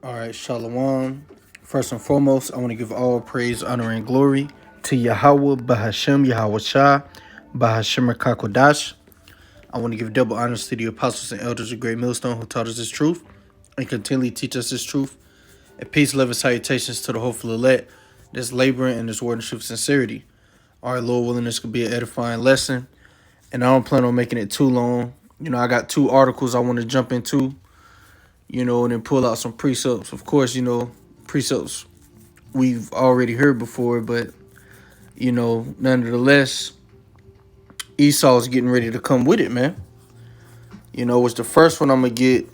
All right, Shalom. First and foremost, I want to give all praise, honor, and glory to Yahweh, Bahashem, Yahweh Shah, Bahashem Kakodash. I want to give double honors to the apostles and elders of Great Millstone who taught us this truth and continually teach us this truth. And peace, love, and salutations to the hopeful elect that's laboring in this word and truth sincerity. All right, Lord willing, this could be an edifying lesson. And I don't plan on making it too long. I got two articles I want to jump into, and then pull out some precepts. Of course, precepts we've already heard before, but, nonetheless, Esau's getting ready to come with it, man. Which the first one I'm going to get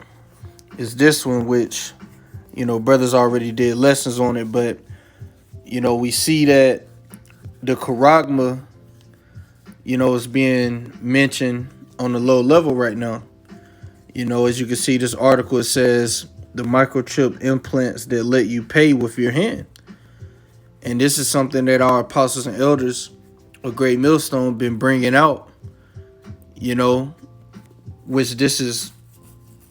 is this one, which, brothers already did lessons on it, but, we see that the charagma, is being mentioned on the low level right now. As you can see, this article, it says the microchip implants that let you pay with your hand. And this is something that our apostles and elders of Great Millstone been bringing out, which this is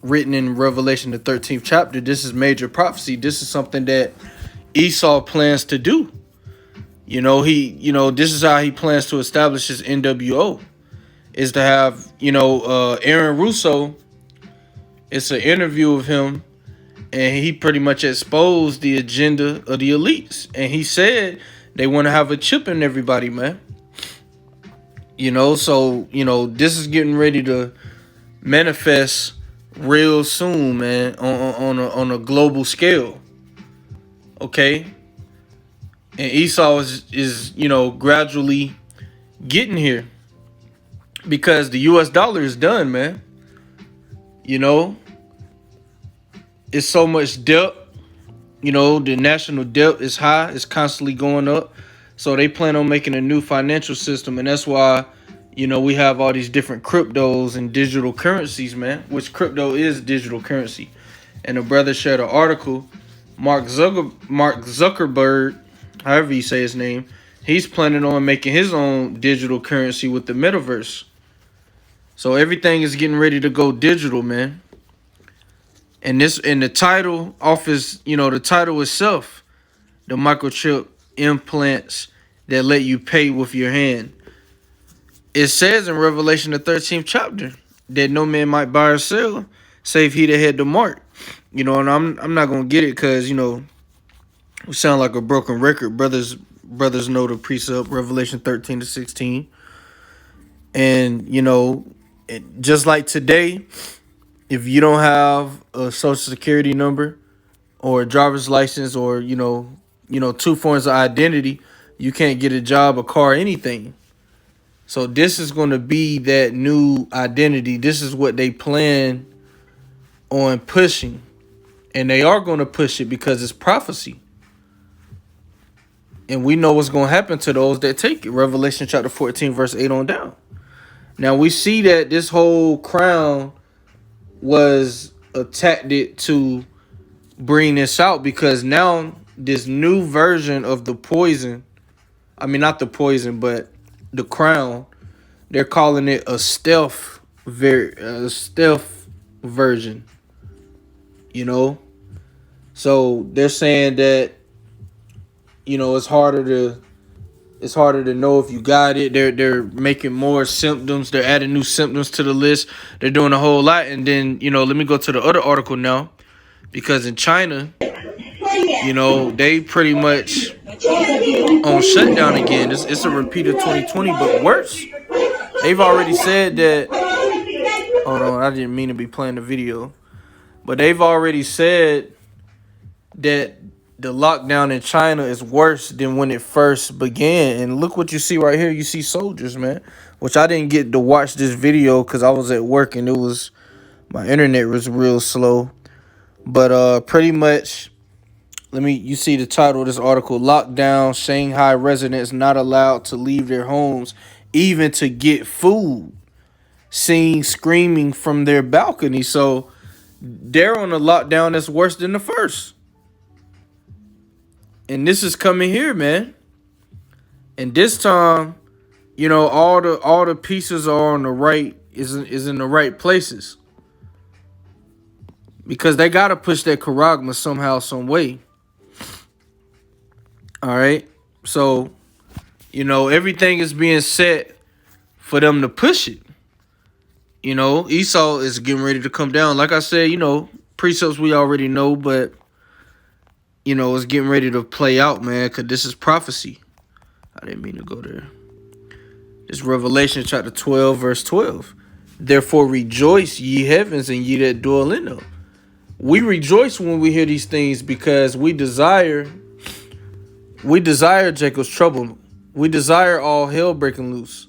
written in Revelation, the 13th chapter. This is major prophecy. This is something that Esau plans to do. This is how he plans to establish his NWO, is to have, Aaron Russo. It's an interview of him, and he pretty much exposed the agenda of the elites. And he said they want to have a chip in everybody, man. So, this is getting ready to manifest real soon, man, on a global scale. Okay? And Esau is gradually getting here because the US dollar is done, man. It's so much debt. The national debt is high. It's constantly going up. So they plan on making a new financial system. And that's why, we have all these different cryptos and digital currencies, man, which crypto is digital currency. And a brother shared an article, Mark Zuckerberg, however you say his name, he's planning on making his own digital currency with the metaverse. So everything is getting ready to go digital, man. And the title offers, the title itself, the microchip implants that let you pay with your hand. It says in Revelation, the 13th chapter, that no man might buy or sell, save he that had the mark. And I'm not gonna get it because we sound like a broken record. Brothers know the precept, Revelation 13-16. And just like today, if you don't have a social security number or a driver's license or two forms of identity, you can't get a job, a car, anything. So this is going to be that new identity. This is what they plan on pushing, and they are going to push it because it's prophecy. And we know what's going to happen to those that take it. Revelation chapter 14, verse 8 on down. Now we see that this whole crown was a tactic to bring this out because now this new version of the poison, I mean not the poison, but the crown, they're calling it a stealth version. So they're saying that it's harder to know if you got it. They're making more symptoms. They're adding new symptoms to the list. They're doing a whole lot. And then, let me go to the other article now. Because in China, they pretty much on shutdown again. It's a repeat of 2020, but worse. They've already said that. Hold on, I didn't mean to be playing the video. But they've already said that the lockdown in China is worse than when it first began. And look what you see right here. You see soldiers, man. Which I didn't get to watch this video because I was at work and my internet was real slow. But pretty much, you see the title of this article: Lockdown, Shanghai residents not allowed to leave their homes even to get food. Seen screaming from their balcony. So they're on a lockdown that's worse than the first. And this is coming here, man. And this time, all the pieces are on the right, is in the right places. because they gotta push that charagma somehow, some way. All right, so everything is being set for them to push it. Esau is getting ready to come down. Like I said, precepts we already know, but it's getting ready to play out, man, because this is prophecy. I didn't mean to go there. It's Revelation chapter 12, verse 12. Therefore rejoice, ye heavens, and ye that dwell in them. We rejoice when we hear these things because we desire Jacob's trouble. We desire all hell breaking loose.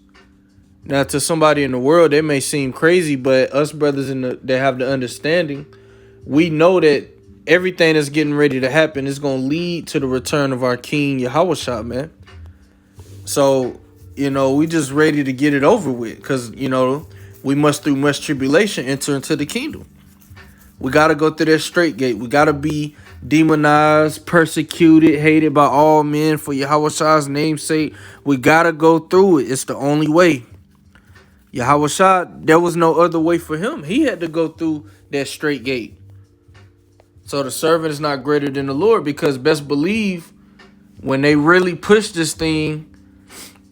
Now, to somebody in the world, that may seem crazy, but us brothers that have the understanding, we know that everything that's getting ready to happen is going to lead to the return of our King Yahushua, man. So, we just ready to get it over with because, we must through much tribulation enter into the kingdom. We got to go through that straight gate. We got to be demonized, persecuted, hated by all men for Yahushua's name's sake. We got to go through it. It's the only way. Yahushua, there was no other way for him. He had to go through that straight gate. So the servant is not greater than the Lord, because best believe when they really push this thing,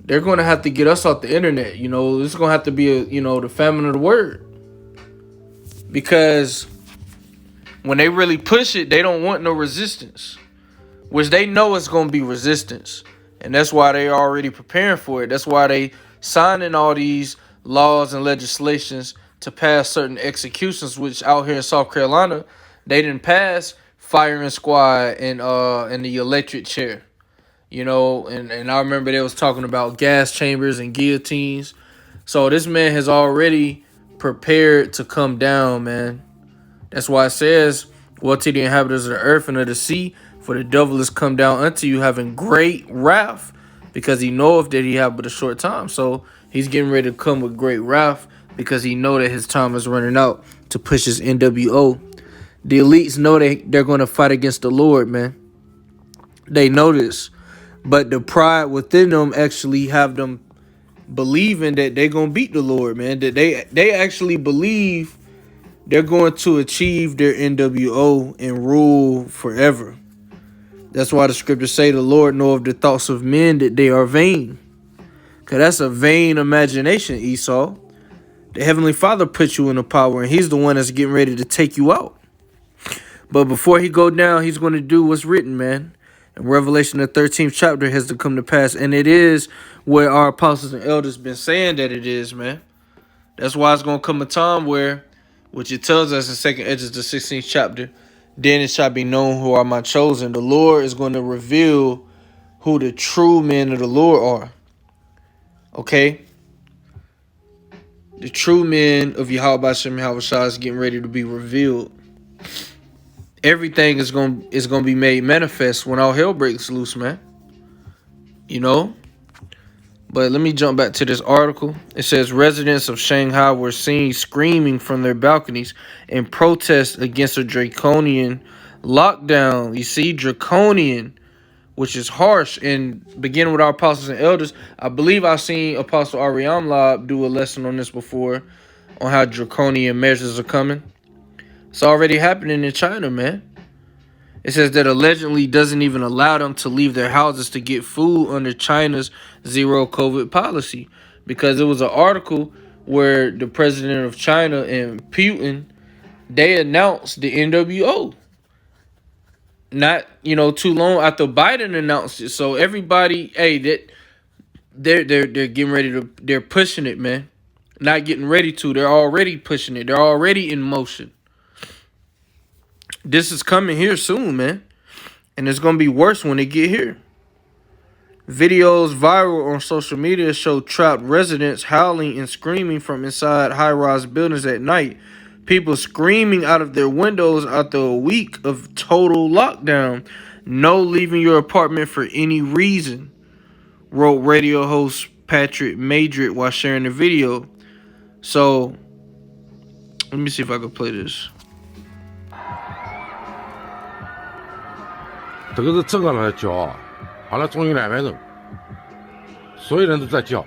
they're going to have to get us off the internet. It's going to have to be the famine of the word. Because when they really push it, they don't want no resistance, which they know it's going to be resistance. And that's why they are already preparing for it. That's why they signing all these laws and legislations to pass certain executions, which out here in South Carolina, they didn't pass firing squad and the electric chair. And I remember they was talking about gas chambers and guillotines. So this man has already prepared to come down, man. That's why it says, woe to the inhabitants of the earth and of the sea, for the devil is come down unto you having great wrath, because he knoweth that he have but a short time. So he's getting ready to come with great wrath because he know that his time is running out to push his NWO. The elites know they're going to fight against the Lord, man. They know this. But the pride within them actually have them believing that they're going to beat the Lord, man. That they actually believe they're going to achieve their NWO and rule forever. That's why the scriptures say the Lord knoweth the thoughts of men, that they are vain. Because that's a vain imagination, Esau. The Heavenly Father put you in the power, and he's the one that's getting ready to take you out. But before he go down, he's going to do what's written, man. And Revelation, the 13th chapter, has to come to pass. And it is where our apostles and elders been saying that it is, man. That's why it's going to come a time where, which it tells us in 2nd Esdras, the 16th chapter, then it shall be known who are my chosen. The Lord is going to reveal who the true men of the Lord are. Okay? The true men of Yahweh Shem Yahushua is getting ready to be revealed. Everything is going to be made manifest when all hell breaks loose, man. But let me jump back to this article. It says residents of Shanghai were seen screaming from their balconies in protest against a draconian lockdown. You see, draconian, which is harsh. And beginning with our apostles and elders, I believe I've seen Apostle Ariam Lab do a lesson on this before, on how draconian measures are coming. It's already happening in China, man. It says that allegedly doesn't even allow them to leave their houses to get food under China's zero COVID policy. Because it was an article where the president of China and Putin, they announced the NWO. Not, too long after Biden announced it. So everybody, they're getting ready to, they're pushing it, man. Not getting ready to, they're already pushing it. They're already in motion. This is coming here soon, man. And it's going to be worse when they get here. Videos viral on social media show trapped residents howling and screaming from inside high-rise buildings at night. People screaming out of their windows after a week of total lockdown. No leaving your apartment for any reason, wrote radio host Patrick Madrid while sharing the video. So, let me see if I can play this. 这个是正常人的叫啊，好了，终于2万人，所有人都在叫，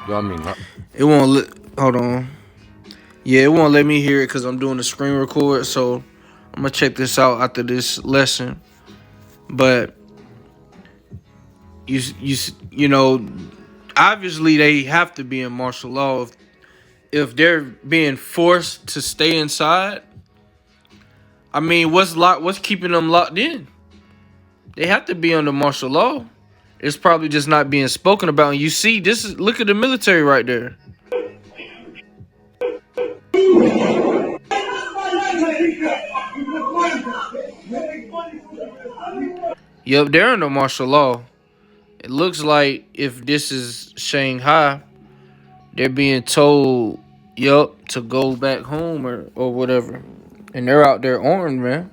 要命了。It won't let. Hold on. Yeah, it won't let me hear it because I'm doing a screen record. So I'm gonna check this out after this lesson. But you know, obviously they have to be in martial law if they're being forced to stay inside. I mean, what's keeping them locked in? They have to be under martial law. It's probably just not being spoken about. And you see, look at the military right there. Yep, they're under martial law. It looks like if this is Shanghai, they're being told, yep, to go back home or whatever. And they're out there armed, man.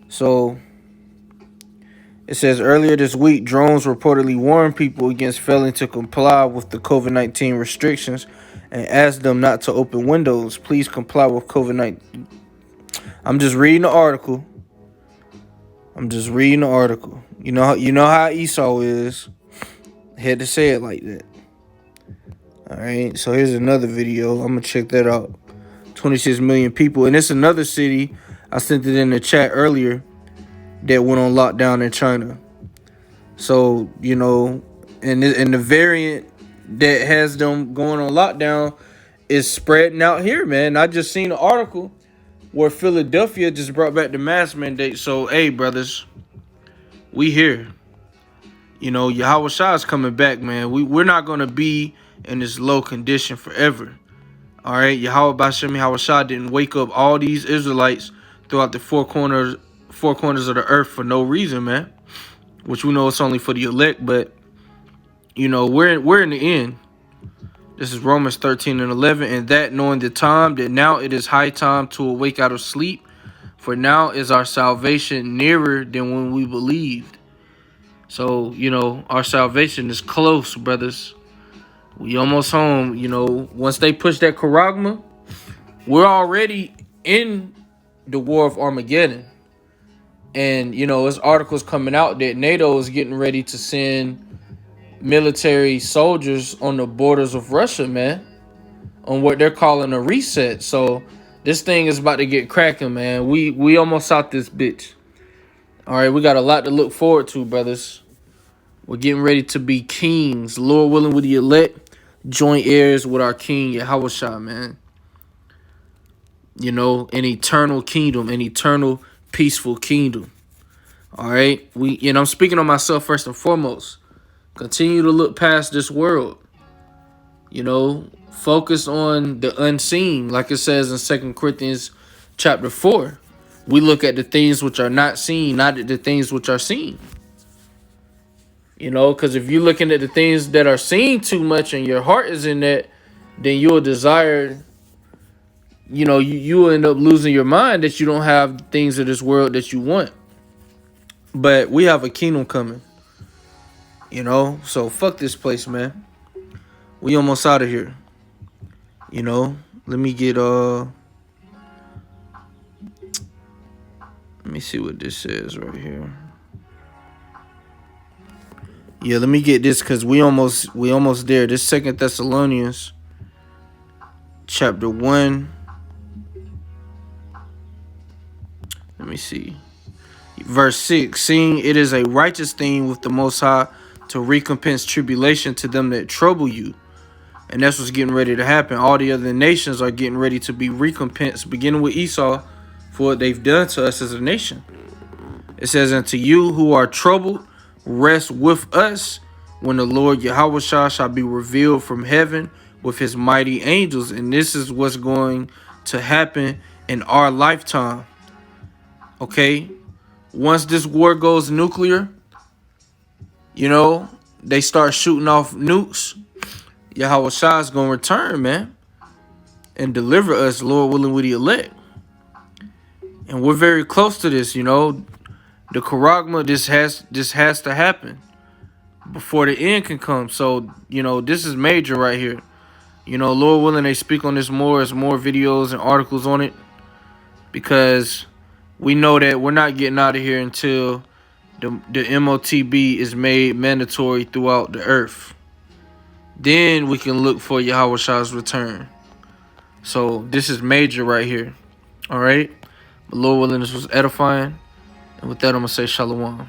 So it says earlier this week, drones reportedly warned people against failing to comply with the COVID-19 restrictions and asked them not to open windows. Please comply with COVID-19. I'm just reading the article. You know how Esau is. Had to say it like that. All right. So here's another video. I'm gonna check that out. 26 million people, and it's another city. I sent it in the chat earlier that went on lockdown in China. So and the variant that has them going on lockdown is spreading out here, man. I just seen an article where Philadelphia just brought back the mask mandate. So, hey, brothers, we here. Yahweh Shah is coming back, man. We're not going to be in this low condition forever. All right? Yahweh Bashem Yahweh Shah didn't wake up all these Israelites throughout the four corners of the earth for no reason, man. Which we know it's only for the elect, but, we're in the end. This is Romans 13:11, and that knowing the time, that now it is high time to awake out of sleep, for now is our salvation nearer than when we believed. So, our salvation is close, brothers. We almost home. Once they push that charagma, we're already in the war of Armageddon. And, there's articles coming out that NATO is getting ready to send military soldiers on the borders of Russia, man, on what they're calling a reset. So this thing is about to get cracking, man. We almost out this bitch. All right, we got a lot to look forward to, brothers. We're getting ready to be kings, Lord willing, with the elect, joint heirs with our king Yahweh Shah, man. An eternal kingdom, an eternal peaceful kingdom. All right, I'm speaking on myself first and foremost. Continue to look past this world. Focus on the unseen, like it says in 2 Corinthians chapter 4. We look at the things which are not seen, not at the things which are seen. Because if you're looking at the things that are seen too much and your heart is in that, then you'll desire, you'll end up losing your mind that you don't have things of this world that you want. But we have a kingdom coming. So fuck this place, man. We almost out of here. Let me get let me see what this says right here. Yeah, let me get this because we almost there. This 2 Thessalonians chapter 1. Let me see. Verse 6. Seeing it is a righteous thing with the Most High to recompense tribulation to them that trouble you. And that's what's getting ready to happen. All the other nations are getting ready to be recompensed, beginning with Esau, for what they've done to us as a nation. It says, and to you who are troubled, rest with us when the Lord Yahweh Shah shall be revealed from heaven with his mighty angels. And this is what's going to happen in our lifetime. Okay? Once this war goes nuclear, they start shooting off nukes, Yahweh Shah is going to return, man, and deliver us, Lord willing, with the elect. And we're very close to this, The charagma, this has to happen before the end can come. So, this is major right here. Lord willing, they speak on this more. There's more videos and articles on it, because we know that we're not getting out of here until the MOTB is made mandatory throughout the earth. Then we can look for Yahweh Shah's return. So this is major right here. All right. But Lord willing, this was edifying. And with that, I'm going to say shalom.